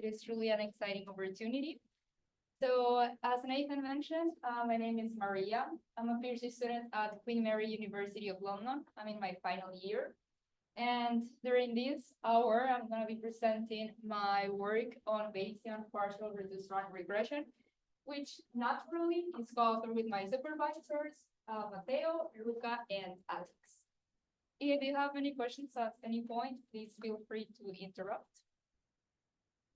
It is truly an exciting opportunity. So as Nathan mentioned, my name is Maria. I'm a PhD student at Queen Mary University of London. I'm in my final year. And during this hour, I'm going to be presenting my work on Bayesian partial reduced random regression, which naturally is co-authored with my supervisors, Mateo, Luca, and Alex. If you have any questions at any point, please feel free to interrupt.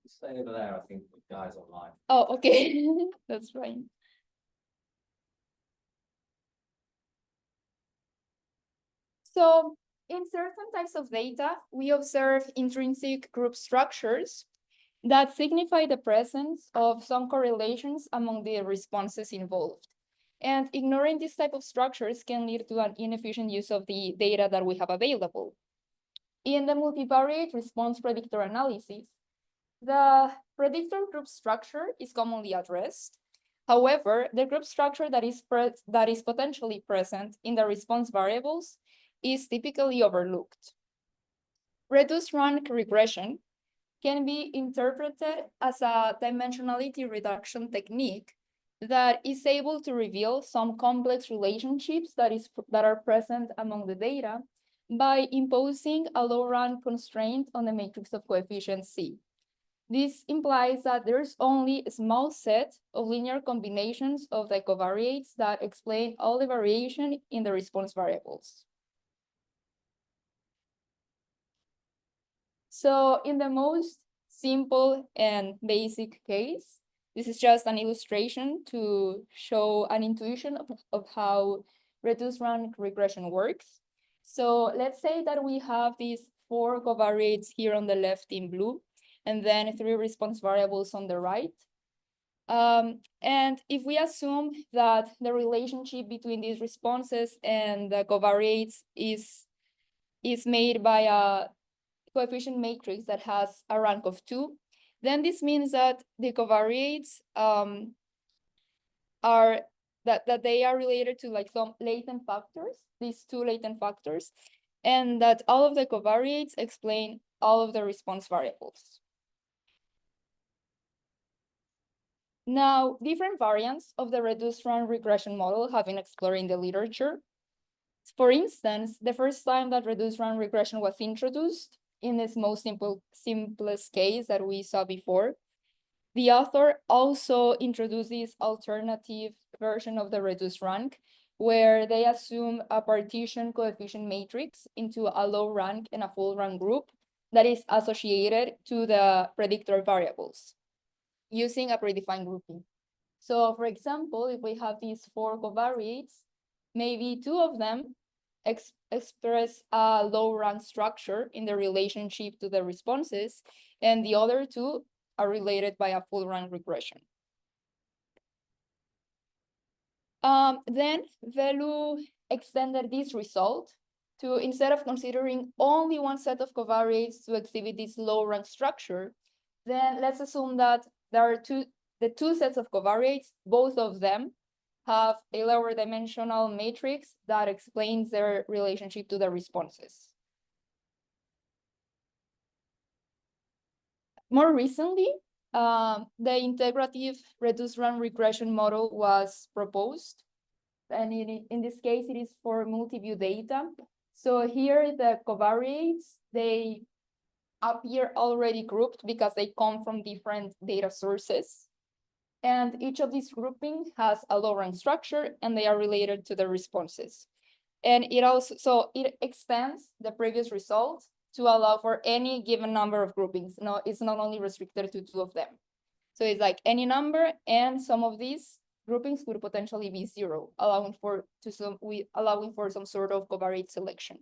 Stay over there, I think, with guys online. Oh, okay. That's fine. So in certain types of data, we observe intrinsic group structures that signify the presence of some correlations among the responses involved. And ignoring this type of structures can lead to an inefficient use of the data that we have available. In the multivariate response predictor analysis, the predictor group structure is commonly addressed. However, the group structure that is potentially present in the response variables is typically overlooked. Reduced rank regression can be interpreted as a dimensionality reduction technique that is able to reveal some complex relationships that are present among the data by imposing a low rank constraint on the matrix of coefficient C. This implies that there's only a small set of linear combinations of the covariates that explain all the variation in the response variables. So in the most simple and basic case, this is just an illustration to show an intuition of how reduced rank regression works. So let's say that we have these 4 covariates here on the left in blue, and then 3 response variables on the right. And if we assume that the relationship between these responses and the covariates is made by a coefficient matrix that has a rank of 2, then this means that the covariates that they are related to like some latent factors, these 2 latent factors, and that all of the covariates explain all of the response variables. Now, different variants of the reduced rank regression model have been explored in the literature. For instance, the first time that reduced rank regression was introduced, in this most simplest case that we saw before, the author also introduced this alternative version of the reduced rank, where they assume a partition coefficient matrix into a low rank and a full rank group that is associated to the predictor variables using a predefined grouping. So for example, if we have these 4 covariates, maybe 2 of them express a low rank structure in the relationship to the responses, and the other 2 are related by a full rank regression. Then Velu extended this result to, instead of considering only one set of covariates to exhibit this low rank structure, then let's assume that there are the 2 sets of covariates, both of them have a lower dimensional matrix that explains their relationship to the responses. More recently, the integrative reduced rank regression model was proposed. And in this case, it is for multi-view data. So here the covariates, they appear already grouped because they come from different data sources. And each of these groupings has a low rank structure, and they are related to the responses. And it extends the previous result to allow for any given number of groupings. No, it's not only restricted to 2 of them. So it's like any number, and some of these groupings could potentially be 0, allowing for some sort of covariate selection.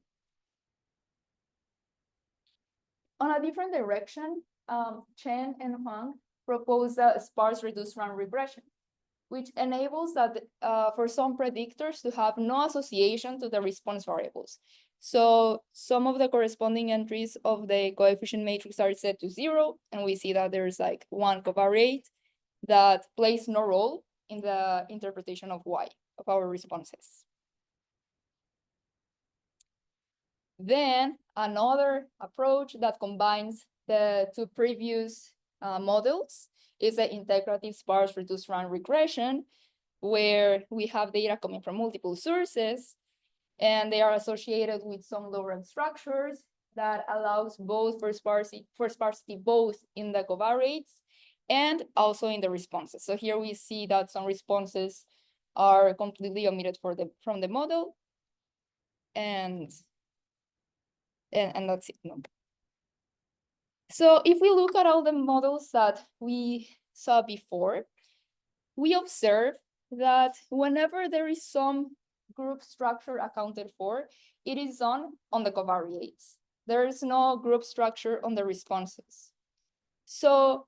On a different direction, Chen and Huang proposed a sparse reduced rank regression, which enables that for some predictors to have no association to the response variables. So some of the corresponding entries of the coefficient matrix are set to 0, and we see that there's like 1 covariate that plays no role in the interpretation of Y, of our responses. Then another approach that combines the 2 previous models is the integrative sparse reduced rank regression, where we have data coming from multiple sources, and they are associated with some low-rank structures that allows both for sparsity both in the covariates and also in the responses. So here we see that some responses are completely omitted from the model, and that's it. No. So if we look at all the models that we saw before, we observe that whenever there is some group structure accounted for, it is on the covariates. There is no group structure on the responses. So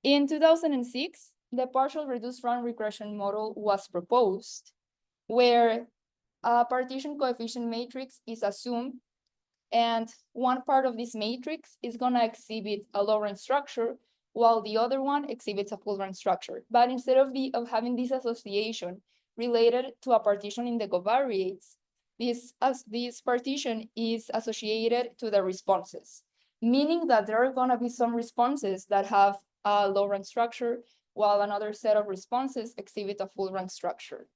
in 2006, the partial reduced rank regression model was proposed, where a partition coefficient matrix is assumed, and one part of this matrix is going to exhibit a low-rank structure, while the other one exhibits a full-rank structure. But instead of having this association related to a partition in the covariates, this partition is associated to the responses, meaning that there are going to be some responses that have a low-rank structure, while another set of responses exhibit a full-rank structure.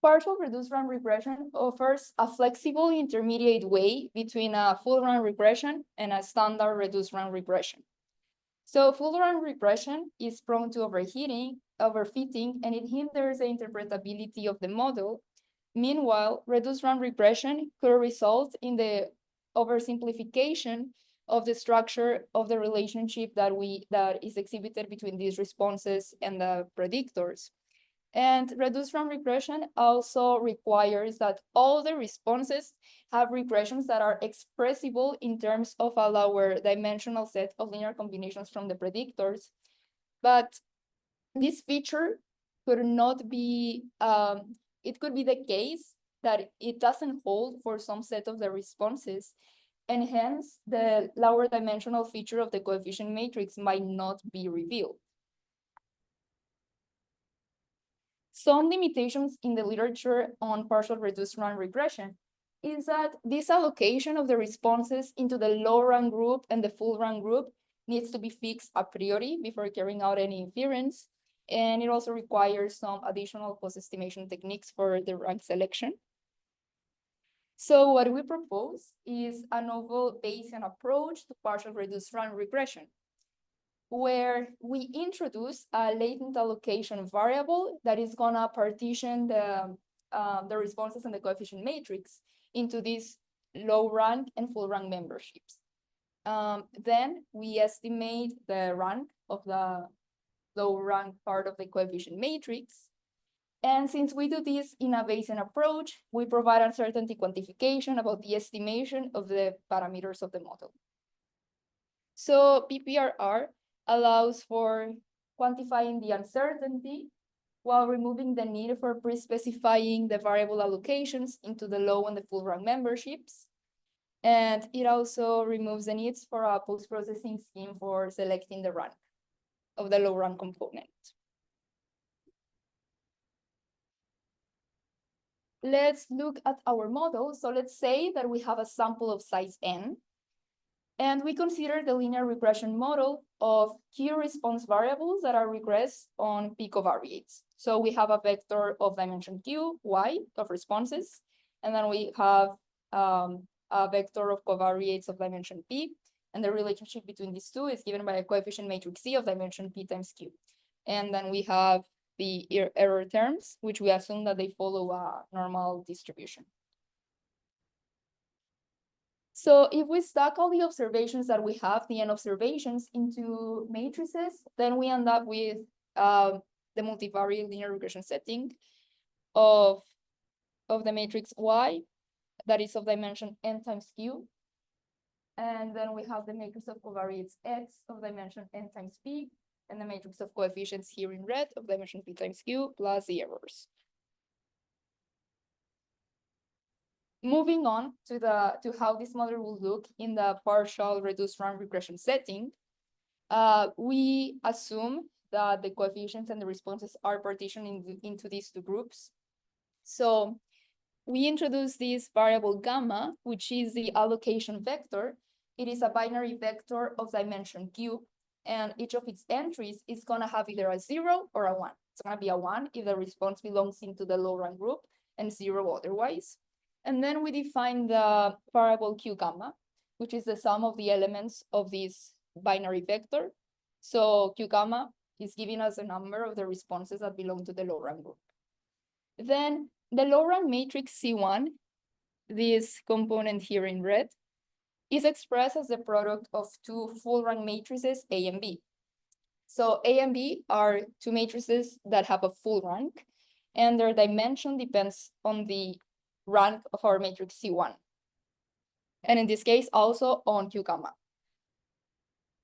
Partial reduced rank regression offers a flexible intermediate way between a full rank regression and a standard reduced rank regression. So full rank regression is prone to overfitting, and it hinders the interpretability of the model. Meanwhile, reduced rank regression could result in the oversimplification of the structure of the relationship that is exhibited between these responses and the predictors. And reduced rank regression also requires that all the responses have regressions that are expressible in terms of a lower dimensional set of linear combinations from the predictors. But this feature could not be, it could be the case that it doesn't hold for some set of the responses, and hence the lower dimensional feature of the coefficient matrix might not be revealed. Some limitations in the literature on partial reduced rank regression is that this allocation of the responses into the low rank group and the full rank group needs to be fixed a priori before carrying out any inference. And it also requires some additional post-estimation techniques for the rank selection. So what we propose is a novel Bayesian approach to partial reduced rank regression, where we introduce a latent allocation variable that is gonna partition the responses and the coefficient matrix into these low rank and full rank memberships. Then we estimate the rank of the low rank part of the coefficient matrix. And since we do this in a Bayesian approach, we provide uncertainty quantification about the estimation of the parameters of the model. So BPRR allows for quantifying the uncertainty while removing the need for pre-specifying the variable allocations into the low and the full rank memberships. And it also removes the needs for a post-processing scheme for selecting the rank of the low rank component. Let's look at our model. So let's say that we have a sample of size n, and we consider the linear regression model of Q response variables that are regressed on P covariates. So we have a vector of dimension Q, Y, of responses, and then we have a vector of covariates of dimension P, and the relationship between these two is given by a coefficient matrix C of dimension P times Q. And then we have the error terms, which we assume that they follow a normal distribution. So if we stack all the observations that we have, the n observations, into matrices, then we end up with the multivariate linear regression setting of the matrix Y, that is of dimension n times Q. And then we have the matrix of covariates X of dimension n times P, and the matrix of coefficients here in red of dimension P times Q plus the errors. Moving on to how this model will look in the partial reduced rank regression setting, we assume that the coefficients and the responses are partitioned into these two groups. So we introduce this variable gamma, which is the allocation vector. It is a binary vector of dimension cube, and each of its entries is gonna have either a 0 or a 1. It's gonna be a 1 if the response belongs into the low rank group, and 0 otherwise. And then we define the variable q gamma, which is the sum of the elements of this binary vector. So q gamma is giving us a number of the responses that belong to the low rank group. Then the low rank matrix C1, this component here in red, is expressed as the product of two full rank matrices A and B. So A and B are two matrices that have a full rank, and their dimension depends on the rank of our matrix C1. And in this case, also on Q gamma.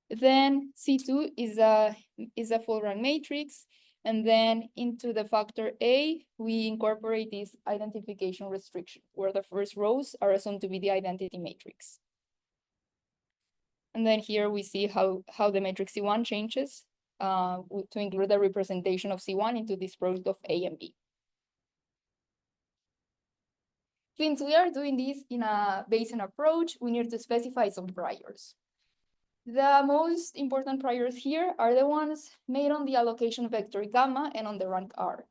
Then C2 is a full rank matrix, and then into the factor A, we incorporate this identification restriction, where the first rows are assumed to be the identity matrix. And then here we see how the matrix C1 changes to include the representation of C1 into this product of A and B. Since we are doing this in a Bayesian approach, we need to specify some priors. The most important priors here are the ones made on the allocation vector gamma and on the rank R,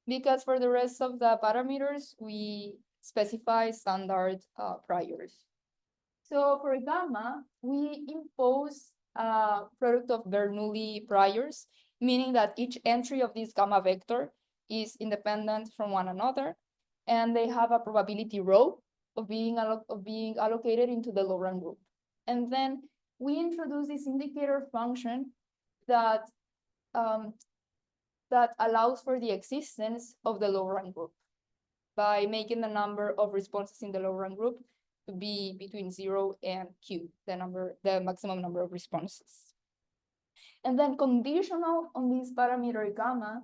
because for the rest of the parameters, we specify standard priors. So for gamma, we impose a product of Bernoulli priors, meaning that each entry of this gamma vector is independent from one another, and they have a probability rho of being allocated into the low rank group. And then we introduce this indicator function that allows for the existence of the low rank group by making the number of responses in the low rank group to be between 0 and q, the maximum number of responses. And then conditional on this parameter gamma,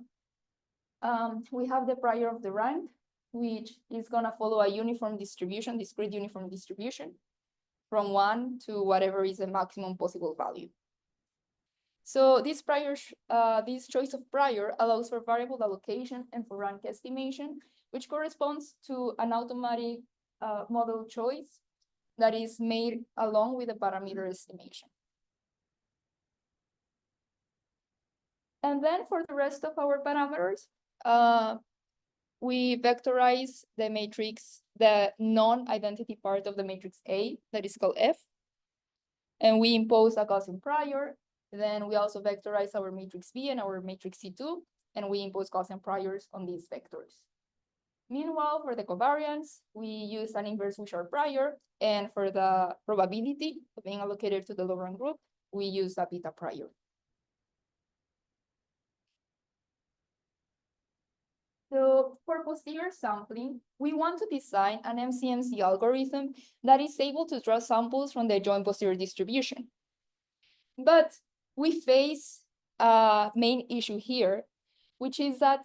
we have the prior of the rank, which is gonna follow a uniform distribution, discrete uniform distribution, from 1 to whatever is the maximum possible value. So this choice of prior allows for variable allocation and for rank estimation, which corresponds to an automatic model choice that is made along with the parameter estimation. And then for the rest of our parameters, we vectorize the matrix, the non-identity part of the matrix A, that is called F. And we impose a Gaussian prior. Then we also vectorize our matrix B and our matrix C2, and we impose Gaussian priors on these vectors. Meanwhile, for the covariance, we use an inverse Wishart prior, and for the probability of being allocated to the low rank group, we use a beta prior. So for posterior sampling, we want to design an MCMC algorithm that is able to draw samples from the joint posterior distribution. But we face a main issue here, which is that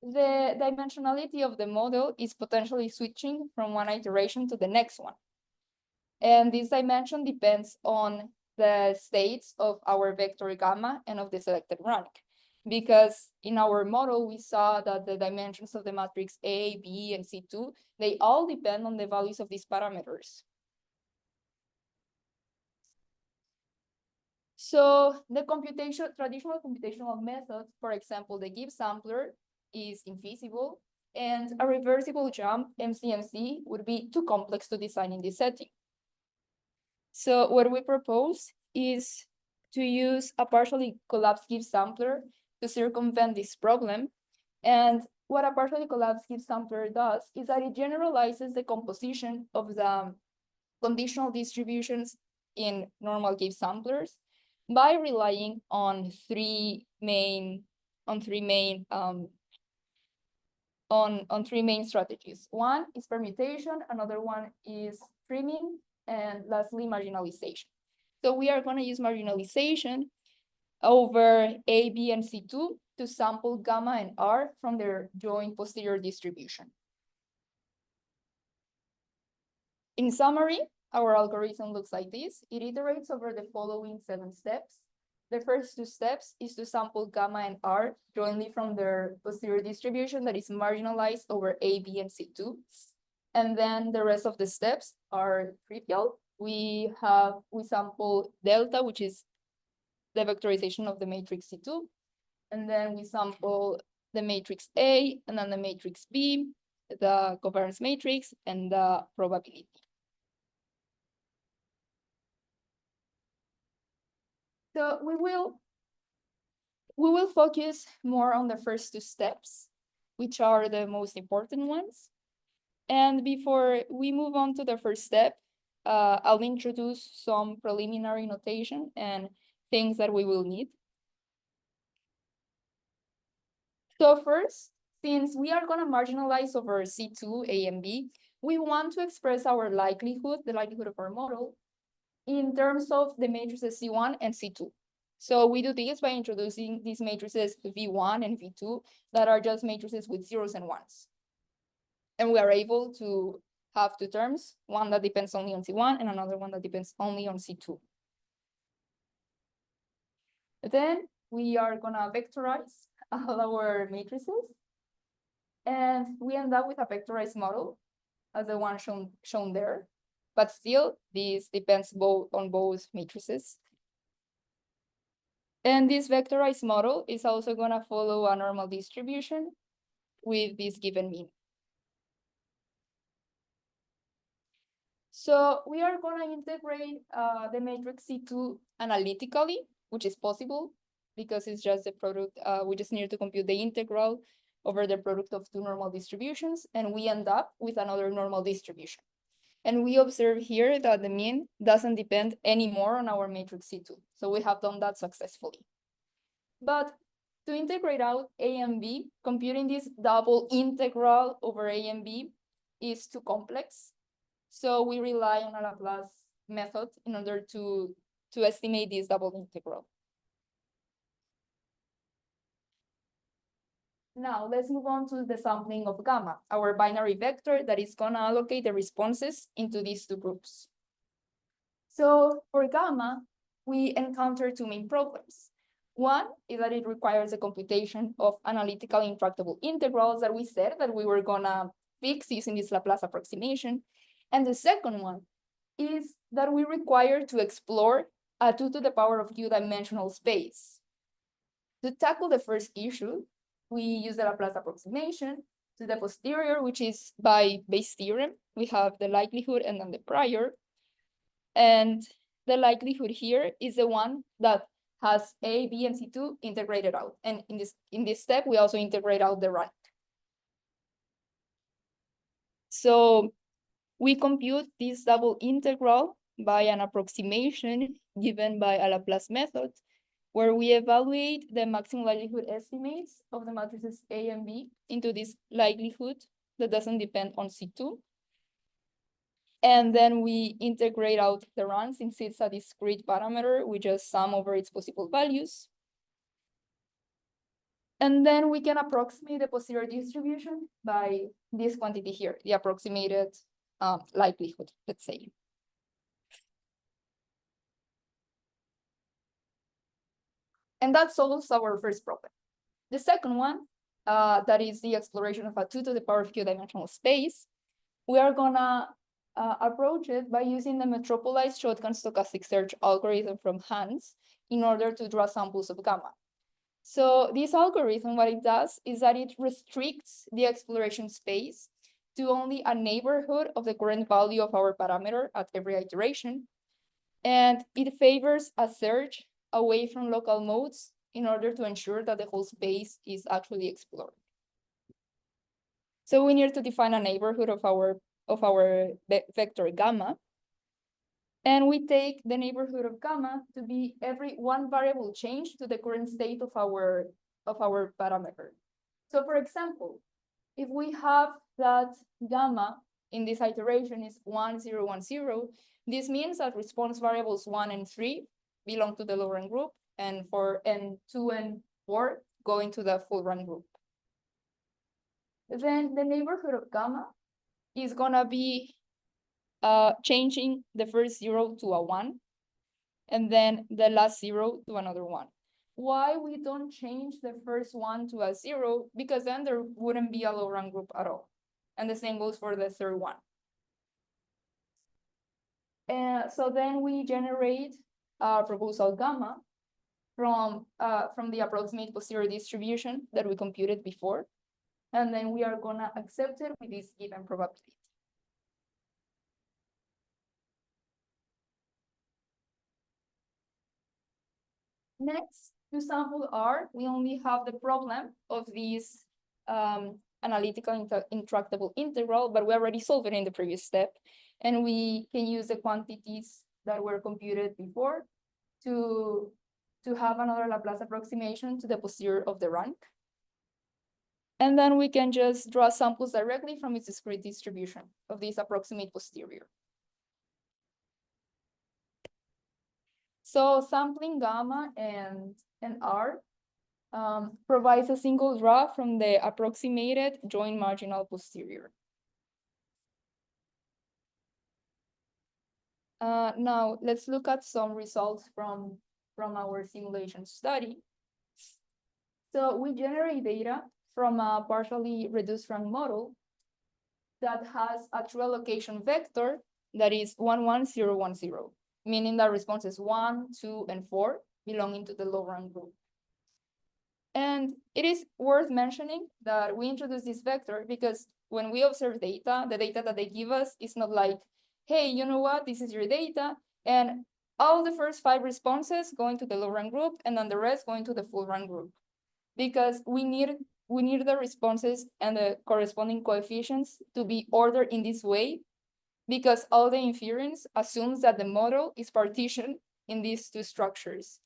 the dimensionality of the model is potentially switching from one iteration to the next one. And this dimension depends on the states of our vector gamma and of the selected rank. Because in our model, we saw that the dimensions of the matrix A, B, and C2, they all depend on the values of these parameters. So the traditional computational method, for example, the Gibbs sampler, is infeasible, and a reversible jump MCMC would be too complex to design in this setting. So what we propose is to use a partially collapsed Gibbs sampler to circumvent this problem. And what a partially collapsed Gibbs sampler does is that it generalizes the composition of the conditional distributions in normal Gibbs samplers by relying on three main strategies. One is permutation, another one is trimming, and lastly, marginalization. So we are going to use marginalization over A, B, and C2 to sample gamma and R from their joint posterior distribution. In summary, our algorithm looks like this. It iterates over the following 7 steps. The first 2 steps is to sample gamma and R jointly from their posterior distribution that is marginalized over A, B, and C2. And then the rest of the steps are trivial. We sample delta, which is the vectorization of the matrix C2. And then we sample the matrix A, and then the matrix B, the covariance matrix, and the probability. So we will focus more on the first two steps, which are the most important ones. And before we move on to the first step, I'll introduce some preliminary notation and things that we will need. So first, since we are going to marginalize over C2, A, and B, we want to express our likelihood, the likelihood of our model, in terms of the matrices C1 and C2. So we do this by introducing these matrices V1 and V2 that are just matrices with zeros and ones. And we are able to have two terms, one that depends only on C1 and another one that depends only on C2. Then we are gonna vectorize all our matrices. And we end up with a vectorized model as the one shown there. But still, this depends on both matrices. And this vectorized model is also gonna follow a normal distribution with this given mean. So we are gonna integrate the matrix C2 analytically, which is possible because it's just the product. We just need to compute the integral over the product of two normal distributions, and we end up with another normal distribution. And we observe here that the mean doesn't depend anymore on our matrix C2. So we have done that successfully. But to integrate out A and B, computing this double integral over A and B is too complex. So we rely on a Laplace method in order to estimate this double integral. Now let's move on to the sampling of gamma, our binary vector that is gonna allocate the responses into these two groups. So for gamma, we encounter two main problems. One is that it requires a computation of analytical intractable integrals that we said that we were gonna fix using this Laplace approximation. And the second one is that we require to explore a 2 to the power of q dimensional space. To tackle the first issue, we use the Laplace approximation. To the posterior, which is by Bayes' theorem, we have the likelihood and then the prior. And the likelihood here is the one that has A, B, and C2 integrated out. And in this step, we also integrate out the rank. So we compute this double integral by an approximation given by a Laplace method, where we evaluate the maximum likelihood estimates of the matrices A and B into this likelihood that doesn't depend on C2. And then we integrate out the run since it's a discrete parameter, we just sum over its possible values. And then we can approximate the posterior distribution by this quantity here, the approximated likelihood, let's say. And that solves our first problem. The second one, that is the exploration of a 2 to the power of q dimensional space, we are gonna approach it by using the metropolized shotgun stochastic search algorithm from Hans in order to draw samples of gamma. So this algorithm, what it does is that it restricts the exploration space to only a neighborhood of the current value of our parameter at every iteration. And it favors a search away from local modes in order to ensure that the whole space is actually explored. So we need to define a neighborhood of our vector gamma. And we take the neighborhood of gamma to be every one variable change to the current state of our parameter. So for example, if we have that gamma in this iteration is 1, 0, 1, 0, this means that response variables 1 and 3 belong to the low rank group, and 2 and 4 go into the full rank group. Then the neighborhood of gamma is gonna be changing the first 0 to a 1, and then the last 0 to another 1. Why we don't change the first 1 to a 0? Because then there wouldn't be a low rank group at all. And the same goes for the third one. So then we generate a proposal gamma from the approximate posterior distribution that we computed before. And then we are gonna accept it with this given probability. Next, to sample R, we only have the problem of this analytical intractable integral, but we already solved it in the previous step. And we can use the quantities that were computed before to have another Laplace approximation to the posterior of the rank. And then we can just draw samples directly from its discrete distribution of this approximate posterior. So sampling gamma and R provides a single draw from the approximated joint marginal posterior. Now let's look at some results from our simulation study. So we generate data from a partially reduced rank model that has a true allocation vector that is 1, 1, 0, 1, 0, meaning that responses 1, 2, and 4 belonging to the low rank group. And it is worth mentioning that we introduce this vector because when we observe data, the data that they give us is not like, hey, you know what, this is your data, and all the first 5 responses going to the low rank group, and then the rest going to the full rank group. Because we need the responses and the corresponding coefficients to be ordered in this way, because all the inference assumes that the model is partitioned in these two structures,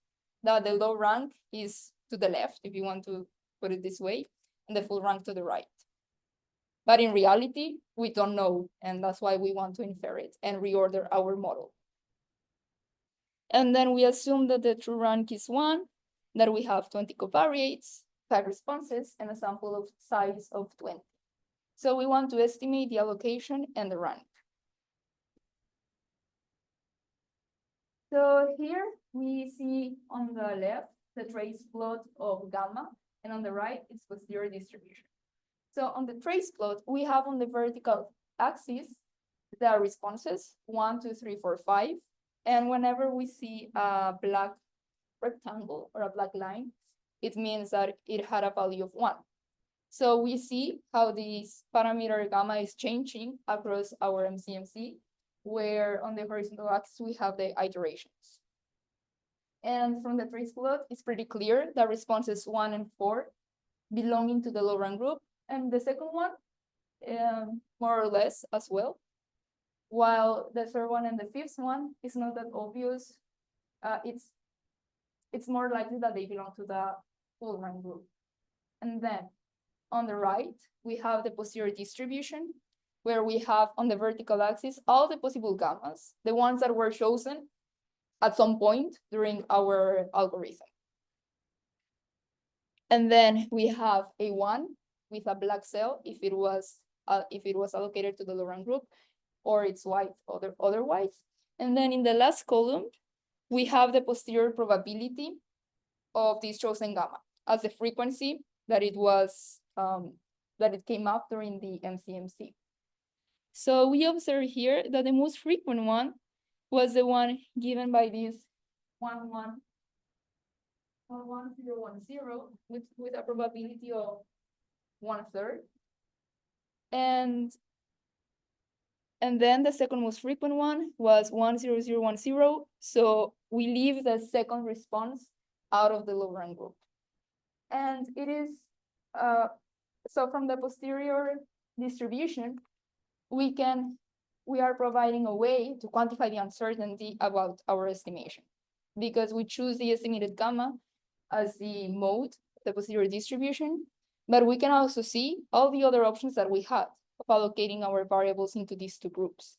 that the low rank is to the left, if you want to put it this way, and the full rank to the right. But in reality, we don't know, and that's why we want to infer it and reorder our model. And then we assume that the true rank is 1, that we have 20 covariates, 5 responses, and a sample of size of 20. So we want to estimate the allocation and the rank. So here we see on the left the trace plot of gamma, and on the right its posterior distribution. So on the trace plot, we have on the vertical axis the responses 1, 2, 3, 4, 5. And whenever we see a black rectangle or a black line, it means that it had a value of 1. So we see how this parameter gamma is changing across our MCMC, where on the horizontal axis we have the iterations. And from the trace plot, it's pretty clear that responses 1 and 4 belonging to the low rank group, and the second one more or less as well, while the third one and the fifth one is not that obvious. It's more likely that they belong to the full rank group. And then on the right, we have the posterior distribution, where we have on the vertical axis all the possible gammas, the ones that were chosen at some point during our algorithm. And then we have a 1 with a black cell if it was allocated to the low rank group, or it's white otherwise. And then in the last column, we have the posterior probability of this chosen gamma as the frequency that it was that it came up during the MCMC. So we observe here that the most frequent one was the one given by this 1, 1, 1, 0, 1, 0 with a probability of 1/3. And then the second most frequent one was 1, 0, 0, 1, 0. So we leave the second response out of the low rank group. And it is, so from the posterior distribution, we are providing a way to quantify the uncertainty about our estimation, because we choose the estimated gamma as the mode, the posterior distribution, but we can also see all the other options that we had of allocating our variables into these two groups.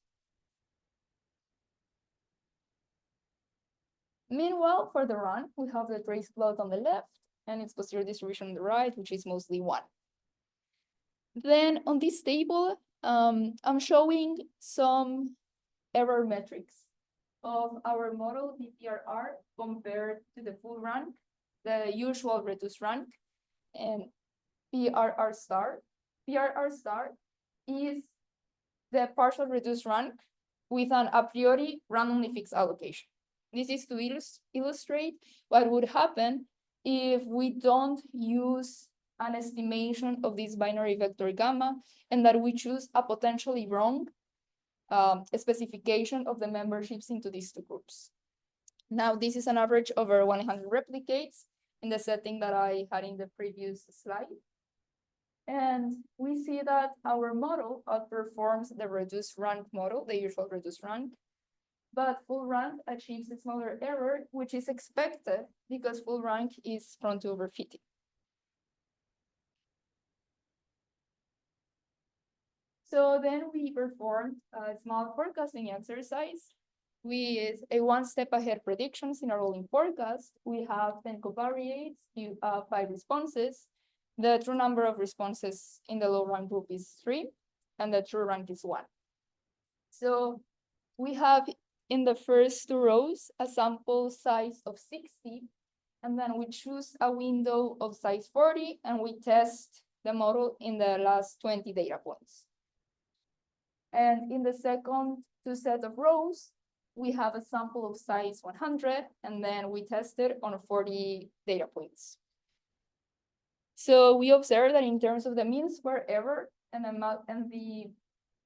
Meanwhile, for the run, we have the trace plot on the left and its posterior distribution on the right, which is mostly 1. Then on this table, I'm showing some error metrics of our model BPRR compared to the full rank, the usual reduced rank, and PRR star. PRR star is the partial reduced rank with an a priori randomly fixed allocation. This is to illustrate what would happen if we don't use an estimation of this binary vector gamma and that we choose a potentially wrong specification of the memberships into these two groups. Now, this is an average over 100 replicates in the setting that I had in the previous slide. And we see that our model outperforms the reduced rank model, the usual reduced rank, but full rank achieves a smaller error, which is expected because full rank is prone to overfitting. So then we performed a small forecasting exercise with a one-step ahead predictions in a rolling forecast. We have 10 covariates, 5 responses. The true number of responses in the low rank group is 3, and the true rank is 1. So we have in the first 2 rows a sample size of 60, and then we choose a window of size 40, and we test the model in the last 20 data points. And in the second 2 set of rows, we have a sample of size 100, and then we test it on 40 data points. So we observe that in terms of the mean square error and the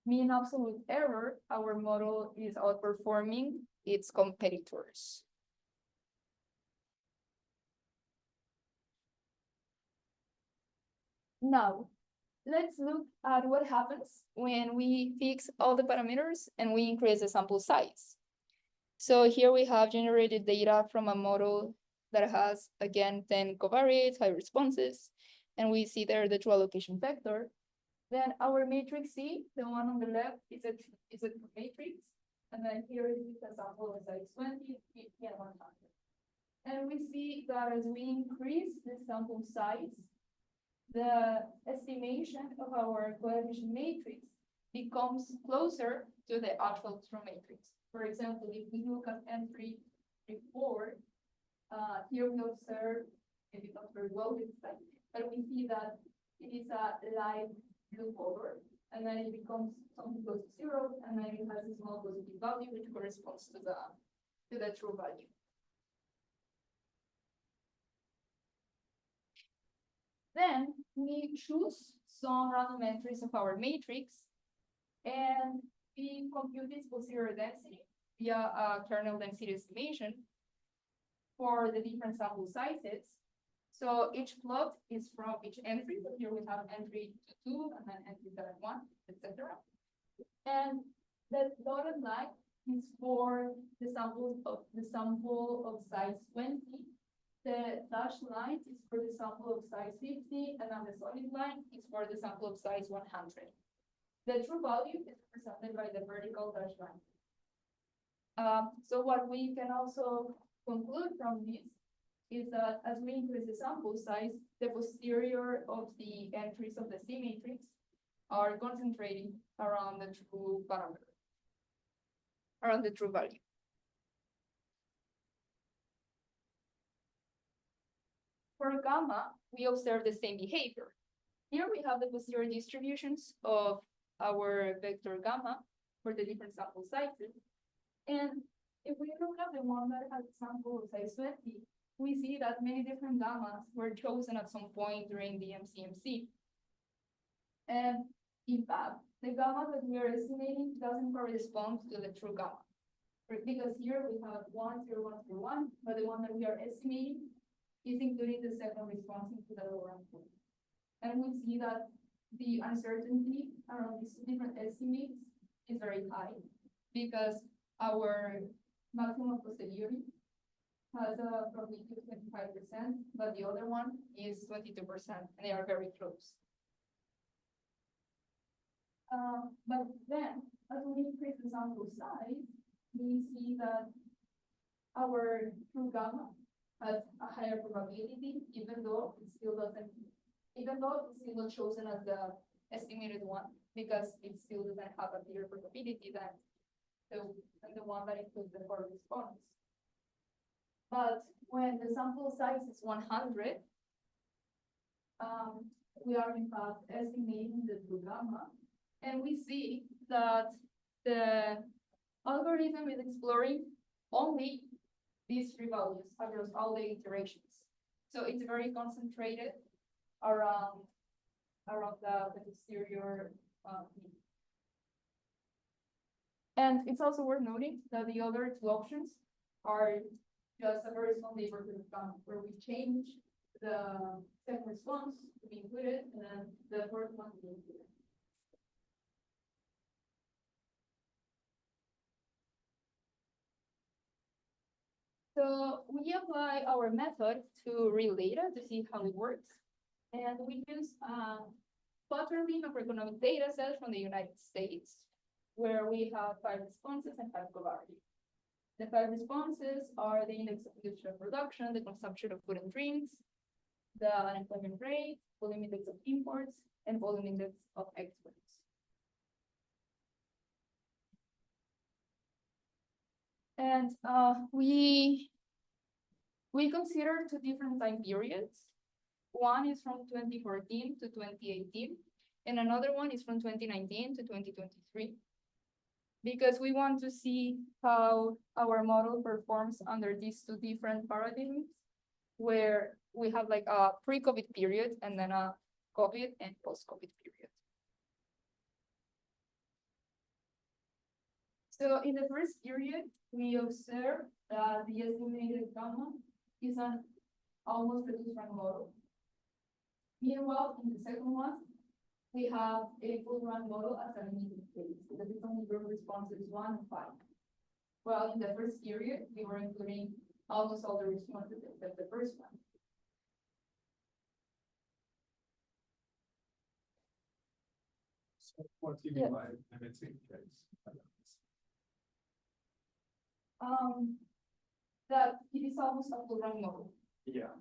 mean absolute error, our model is outperforming its competitors. Now, let's look at what happens when we fix all the parameters and we increase the sample size. So here we have generated data from a model that has, again, 10 covariates, 5 responses, and we see there the true allocation vector. Then our matrix C, the one on the left, is a matrix, and then here is a sample of size 20, 50, and 100. And we see that as we increase the sample size, the estimation of our coefficient matrix becomes closer to the actual true matrix. For example, if we look at N3, 3, 4, here we observe, it becomes very well this time, but we see that it is a light blue color, and then it becomes something close to 0, and then it has a small positive value, which corresponds to the true value. Then we choose some random entries of our matrix, and we compute this posterior density via a kernel density estimation for the different sample sizes. So each plot is from each entry. So here we have entry 2, and then entry 1, etc. And the dotted line is for the sample of size 20. The dashed line is for the sample of size 50, and then the solid line is for the sample of size 100. The true value is represented by the vertical dashed line. So what we can also conclude from this is that as we increase the sample size, the posterior of the entries of the C matrix are concentrating around the true parameter, around the true value. For gamma, we observe the same behavior. Here we have the posterior distributions of our vector gamma for the different sample sizes. And if we look at the one that has sample size 20, we see that many different gammas were chosen at some point during the MCMC. And in fact, the gamma that we are estimating doesn't correspond to the true gamma. Because here we have 1, 0, 1, 0, 1, but the one that we are estimating is including the second response into the lower rank group. And we see that the uncertainty around these different estimates is very high because our maximum posteriority has a probability of 25%, but the other one is 22%, and they are very close. But then, as we increase the sample size, we see that our true gamma has a higher probability, even though it's still not chosen as the estimated one, because it still doesn't have a clear probability than the one that includes the core response. But when the sample size is 100, we are in fact estimating the true gamma, And we see that the algorithm is exploring only these three values across all the iterations. So it's very concentrated around the exterior mean. And it's also worth noting that the other two options are just a very small neighborhood of gamma, where we change the second response to be included, and then the first one to be included. So we apply our method to real data to see how it works. And we use quarterly macroeconomic data sets from the United States, where we have 5 responses and 5 covariates. The 5 responses are the index of industrial production, the consumption of food and drinks, the unemployment rate, volume index of imports, and volume index of exports. And we consider 2 different time periods. One is from 2014 to 2018, and another one is from 2019 to 2023. Because we want to see how our model performs under these 2 different paradigms, where we have like a pre-COVID period and then a COVID and post-COVID period. So in the first period, we observe that the estimated gamma is an almost reduced rank model. Meanwhile, in the second one, we have a full rank model as a limited case. The different group responses 1 and 5. Well, in the first period, we were including almost all the responses except the first one. So what do you mean by limiting case? That it is almost a full rank model. Yeah.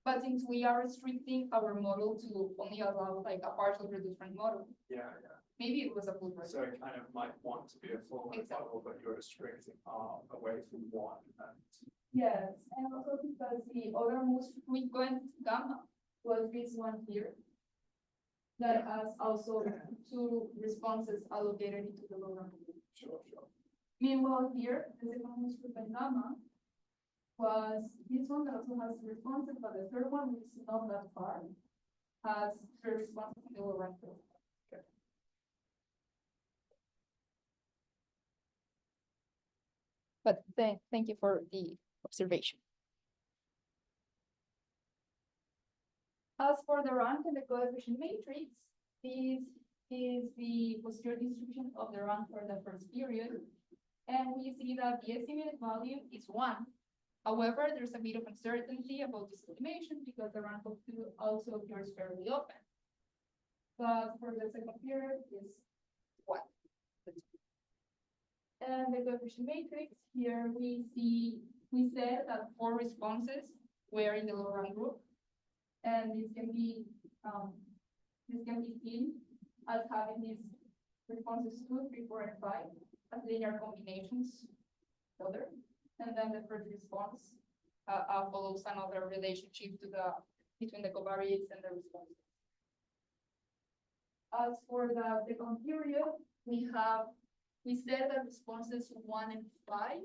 But since we are restricting our model to only allow like a partial reduced rank model, Yeah. maybe it was a full rank. So it kind of might want to be a full rank Exactly. model, but you're restricting R away from 1. And Yes, and also because the other most frequent gamma was this one here, that has also 2 responses allocated into the lower group. sure. Meanwhile, here, the second most frequent gamma was this one that also has responses, but the third one, which is not that far, has 3 responses in the lower group. Okay. But thank you for the observation. As for the rank and the coefficient matrix, this is the posterior distribution of the rank for the first period. And we see that the estimated value is 1. However, there's a bit of uncertainty about this estimation because the rank of 2 also appears fairly open. But for the second period is 1. And the coefficient matrix, here we said that 4 responses were in the low rank group. And this can be seen as having these responses 2, 3, 4, and 5 as linear combinations together. And then the first response follows another relationship between the covariates and the responses. As for the second period, we said that responses 1 and 5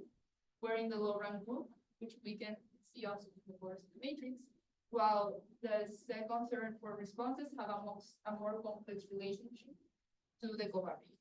were in the low rank group, which we can see also in the course of the matrix, while the second, third, and fourth responses have a more complex relationship to the covariates.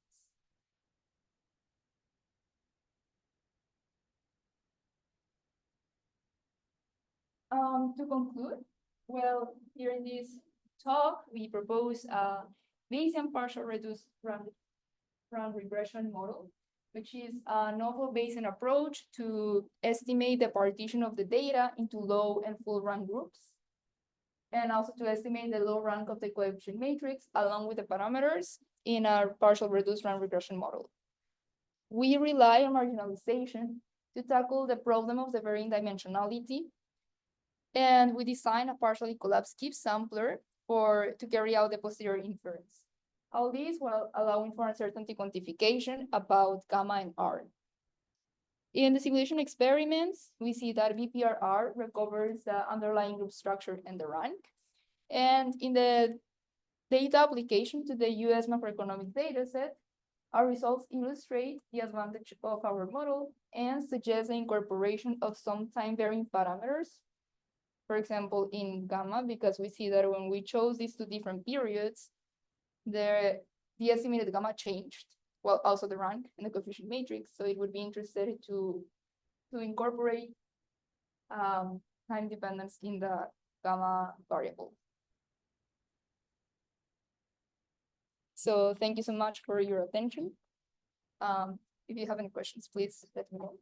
To conclude, well, here in this talk, we propose a Bayesian partial reduced random regression model, which is a novel Bayesian approach to estimate the partition of the data into low and full rank groups, and also to estimate the low rank of the coefficient matrix along with the parameters in a partial reduced random regression model. We rely on marginalization to tackle the problem of the varying dimensionality, and we design a partially collapsed Gibbs sampler to carry out the posterior inference. All this while allowing for uncertainty quantification about gamma and R. In the simulation experiments, we see that BPRR recovers the underlying group structure and the rank. And in the data application to the US macroeconomic data set, our results illustrate the advantage of our model and suggest the incorporation of some time-varying parameters. For example, in gamma, because we see that when we chose these two different periods, the estimated gamma changed, well, also the rank and the coefficient matrix. So it would be interested to incorporate time dependence in the gamma variable. So thank you so much for your attention. If you have any questions, please let me know.